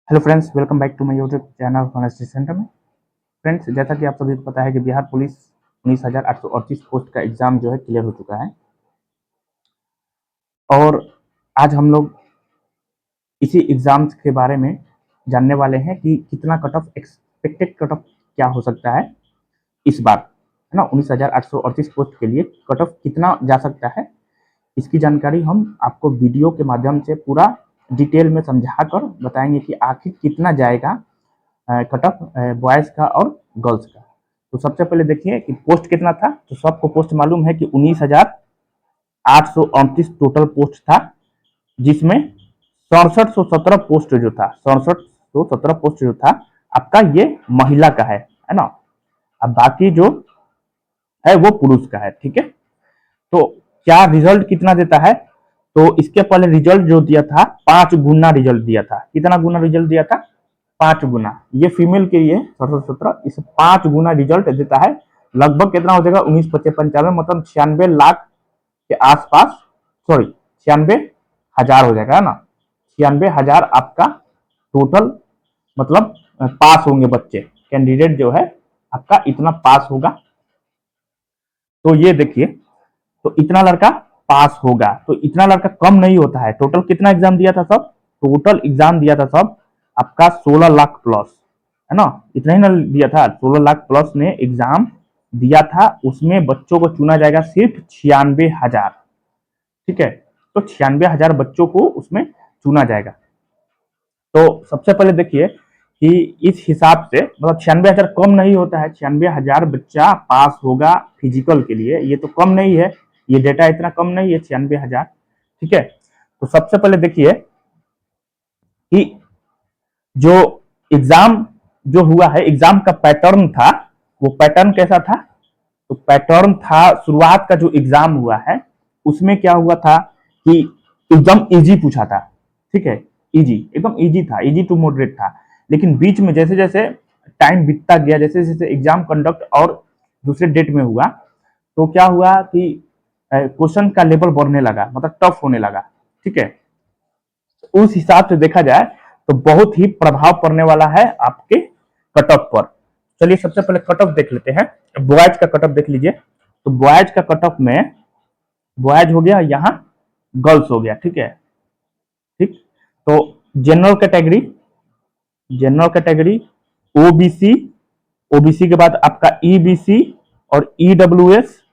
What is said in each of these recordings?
Hello friends, welcome back to my YouTube channel honesty centre में। Friends, जैसा कि आप सभी को पता है कि बिहार पुलिस 19,838 पोस्ट का एग्जाम जो है क्लियर हो चुका है और आज हम लोग इसी एग्जाम्स के बारे में जानने वाले हैं कि कितना cut off expected cut off क्या हो सकता है इस बार, है ना। 19,838 पोस्ट के लिए कट ऑफ कितना जा सकता है, इसकी जानकारी हम आपको वीडियो के माध्यम से पूरा डिटेल में समझा कर बताएंगे कि आखिर कितना जाएगा कट ऑफ बॉयज का और गर्ल्स का। तो सबसे पहले देखिए कि पोस्ट कितना था। तो सबको पोस्ट मालूम है कि 19,838 टोटल पोस्ट था, जिसमें 6717 पोस्ट जो था 6717 पोस्ट जो था आपका ये महिला का है ना। अब बाकी जो है वो पुरुष का है, ठीक है। तो क्या रिजल्ट कितना देता है, तो इसके पहले रिजल्ट जो दिया था 5 गुना रिजल्ट दिया था। कितना गुना रिजल्ट दिया था? 5 गुना। ये फीमेल के लिए 6717 इस 5 गुना रिजल्ट देता है। लगभग कितना हो जाएगा? 19,95 मतलब 96 लाख के आसपास, सॉरी 96,000 हो जाएगा, है ना। 96,000 आपका टोटल मतलब पास होंगे बच्चे, कैंडिडेट जो है आपका इतना पास होगा। तो ये देखिए, तो इतना लड़का पास होगा। तो इतना लड़का कम नहीं होता है। टोटल कितना एग्जाम दिया था सब? टोटल एग्जाम दिया था सब आपका 16 लाख प्लस, है ना। इतना ही ना दिया था, 16 लाख प्लस ने एग्जाम दिया था। उसमें बच्चों को चुना जाएगा सिर्फ 96,000, ठीक है। तो 96,000 बच्चों को उसमें चुना जाएगा। तो सबसे पहले देखिए कि इस हिसाब से मतलब 96,000 कम नहीं होता है। 96,000 बच्चा पास होगा फिजिकल के लिए, ये तो कम नहीं है, ये डेटा इतना कम नहीं है 96,000, ठीक है। तो सबसे पहले देखिए कि जो एग्जाम जो हुआ है, एग्जाम का पैटर्न था, वो पैटर्न कैसा था? तो पैटर्न था, शुरुआत का जो एग्जाम हुआ है उसमें क्या हुआ था कि एकदम इजी पूछा था, ठीक है। इजी, एकदम इजी था, इजी टू मॉडरेट था। लेकिन बीच में जैसे जैसे टाइम बीतता गया, जैसे जैसे एग्जाम कंडक्ट और दूसरे डेट में हुआ, तो क्या हुआ कि क्वेश्चन का लेवल बढ़ने लगा, मतलब टफ होने लगा, ठीक है। उस हिसाब से देखा जाए तो बहुत ही प्रभाव पड़ने वाला है आपके कट ऑफ पर। चलिए सबसे पहले कट ऑफ देख लेते हैं। बॉयज का कट ऑफ देख लीजिए। तो बॉयज का कट ऑफ में बॉयज हो गया, यहाँ गर्ल्स हो गया, ठीक है। ठीक। तो general category, general category OBC, OBC के बाद आपका ईबीसी और ईडब्ल्यूएस,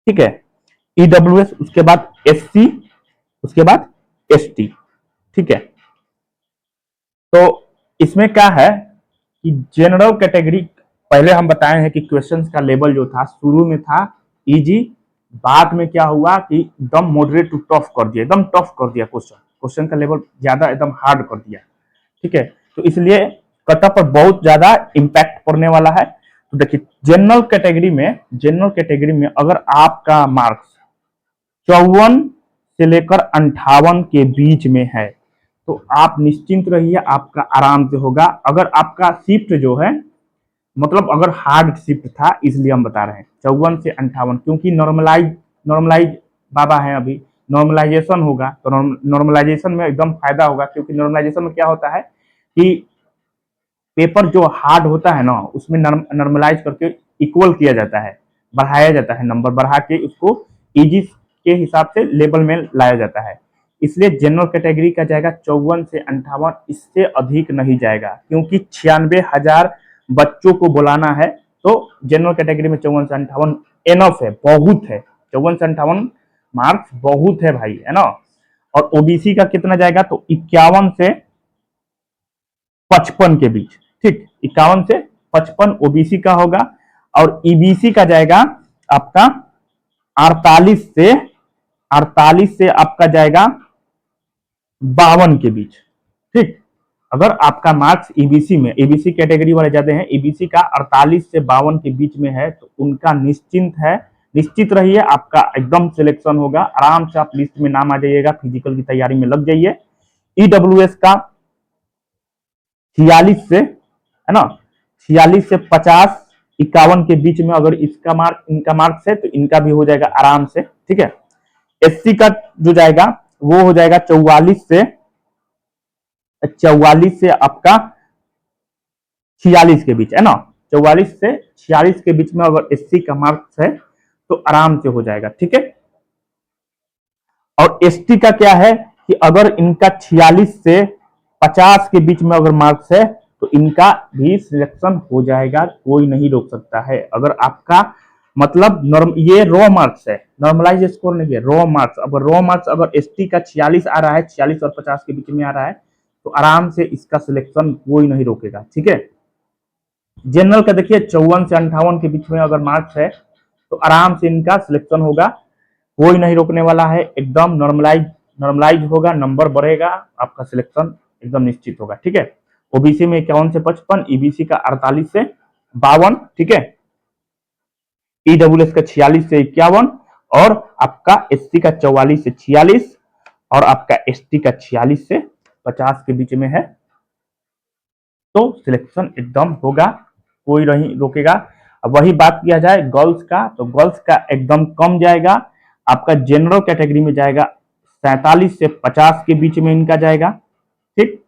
ठीक है। ईडब्ल्यूएस उसके बाद एससी, उसके बाद एसटी, ठीक है। तो इसमें क्या है कि जनरल कैटेगरी पहले हम बताए हैं कि क्वेश्चंस का लेवल जो था शुरू में था इजी, बाद में क्या हुआ कि एकदम मॉडरेट टू टफ कर दिया, एकदम टफ कर दिया क्वेश्चन, क्वेश्चन का लेवल ज्यादा एकदम हार्ड कर दिया, ठीक है। तो इसलिए कटअप पर बहुत ज्यादा इम्पैक्ट पड़ने वाला है। तो देखिए जनरल कैटेगरी में, जनरल कैटेगरी में अगर आपका मार्क्स 54 से लेकर 58 के बीच में है तो आप निश्चिंत रहिए, आपका आराम से होगा। अगर आपका शिफ्ट जो है, मतलब अगर हार्ड शिफ्ट था इसलिए हम बता रहे हैं 54 से 58, क्योंकि नॉर्मलाइज, नॉर्मलाइज बाबा है अभी, नॉर्मलाइजेशन होगा तो नॉर्मलाइजेशन में एकदम फायदा होगा। क्योंकि नॉर्मलाइजेशन में क्या होता है कि पेपर जो हार्ड होता है ना उसमें नॉर्मलाइज करके इक्वल किया जाता है, बढ़ाया जाता है, नंबर बढ़ा के उसको इजी के हिसाब से लेवल में लाया जाता है। इसलिए जनरल कैटेगरी का जाएगा 54 से 58, इससे अधिक नहीं जाएगा। क्योंकि 96,000 बच्चों को बुलाना है तो जनरल कैटेगरी में 54 से 58 एनफ है, बहुत है। 54 से 58 मार्क्स बहुत है भाई, है ना। और ओबीसी का कितना जाएगा? तो 51 से 55 के बीच, ठीक। 51 से 55 ओबीसी का होगा। और ईबीसी का जाएगा आपका 48 से, 48 से आपका जाएगा 52 के बीच, ठीक। अगर आपका मार्क्स ईबीसी में, ईबीसी कैटेगरी वाले जाते हैं, ईबीसी का 48 से 52 के बीच में है तो उनका निश्चिंत है, निश्चित रहिए आपका एकदम सिलेक्शन होगा, आराम से आप लिस्ट में नाम आ जाइएगा, फिजिकल की तैयारी में लग जाइए। ईडब्ल्यूएस का 46 से, है ना, 46 से 50, 51 के बीच में अगर इसका मार्क, इनका मार्क्स है तो इनका भी हो जाएगा आराम से, ठीक है। एससी का जो जाएगा वो हो जाएगा 44 से 44 से आपका 46 के बीच, है ना। 44 से 46 के बीच में अगर एससी का मार्क्स है तो आराम से हो जाएगा, ठीक है। और एसटी का क्या है कि अगर इनका 46 से 50 के बीच में अगर मार्क्स है तो इनका भी सिलेक्शन हो जाएगा, कोई नहीं रोक सकता है। अगर आपका मतलब ये रॉ मार्क्स है, नॉर्मलाइज स्कोर नहीं है, रॉ मार्क्स। अगर रॉ मार्क्स अगर एसटी का 46 आ रहा है, 46 और 50 के बीच में आ रहा है, तो आराम से इसका सिलेक्शन कोई नहीं रोकेगा, ठीक है। जनरल का देखिए 54 से 58 के बीच में अगर मार्क्स है तो आराम से इनका सिलेक्शन होगा, कोई नहीं रोकने वाला है, एकदम नॉर्मलाइज होगा, नंबर बढ़ेगा, आपका सिलेक्शन एकदम निश्चित होगा, ठीक है। ओबीसी में 51 से 55, ईबीसी का 48 से 52, ठीक है। ईडब्ल्यूएस का 46 से 51 और आपका एससी का 44 से 46 और आपका एसटी का 46 से 50 के बीच में है, तो सिलेक्शन एकदम होगा, कोई नहीं रोकेगा। अब वही बात किया जाए गर्ल्स का, तो गर्ल्स का एकदम कम जाएगा, आपका जनरल कैटेगरी में जाएगा 47 से 50 के बीच में इनका जाएगा, ठीक।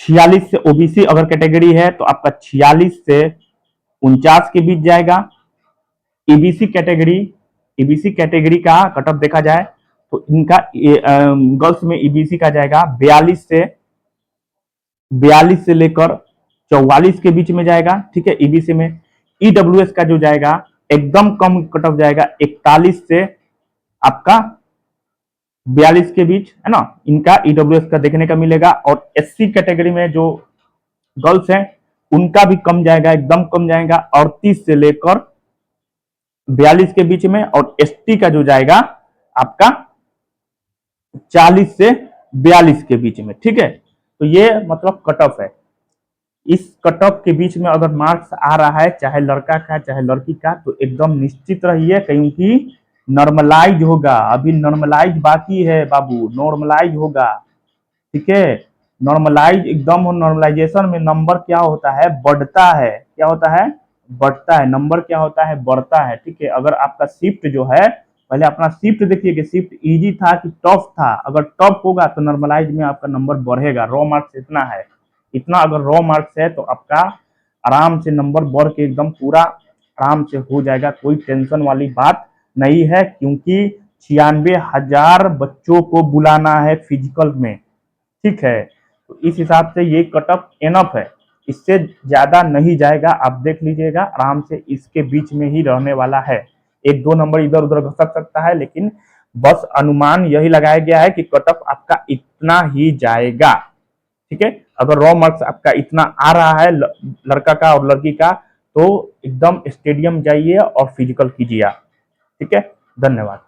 46 से ओबीसी अगर कैटेगरी है तो आपका 46 से 49 के बीच जाएगा। ईबीसी कैटेगरी का कट ऑफ देखा जाए तो इनका गर्ल्स में ईबीसी का जाएगा 42 से लेकर 44 के बीच में जाएगा, ठीक है, ईबीसी में। ईडब्ल्यूएस का जो जाएगा एकदम कम कट ऑफ जाएगा 41 से आपका 42 के बीच, है ना, इनका ईडब्ल्यूएस का देखने का मिलेगा। और एससी कैटेगरी में जो गर्ल्स हैं उनका भी कम जाएगा, एकदम कम जाएगा 38 से लेकर 42 के बीच में। और एसटी का जो जाएगा आपका 40 से 42 के बीच में, ठीक है। तो ये मतलब कट ऑफ है। इस कट ऑफ के बीच में अगर मार्क्स आ रहा है, चाहे लड़का का चाहे लड़की का, तो एकदम निश्चित रहिए, क्योंकि नॉर्मलाइज होगा, अभी नॉर्मलाइज बाकी है बाबू, नॉर्मलाइज होगा, ठीक है। नॉर्मलाइज एकदम, नॉर्मलाइजेशन में नंबर क्या होता है, बढ़ता है, क्या होता है, बढ़ता है, नंबर क्या होता है, बढ़ता है, ठीक है। अगर आपका शिफ्ट जो है, पहले अपना शिफ्ट देखिए कि शिफ्ट इजी था कि टफ था, अगर टफ होगा तो नॉर्मलाइज में आपका नंबर बढ़ेगा। रॉ मार्क्स इतना है, इतना अगर रॉ मार्क्स है तो आपका आराम से नंबर बढ़ के एकदम पूरा आराम से हो जाएगा, कोई टेंशन वाली बात नहीं है, क्योंकि 96,000 बच्चों को बुलाना है फिजिकल में, ठीक है। तो इस हिसाब से ये कट ऑफ एनफ है, इससे ज्यादा नहीं जाएगा, आप देख लीजिएगा आराम से, इसके बीच में ही रहने वाला है। एक दो नंबर इधर उधर घसक सकता है, लेकिन बस अनुमान यही लगाया गया है कि कट ऑफ आपका इतना ही जाएगा, ठीक है। अगर रॉ मार्क्स आपका इतना आ रहा है लड़का का और लड़की का, तो एकदम स्टेडियम जाइए और फिजिकल कीजिए, ठीक है। धन्यवाद।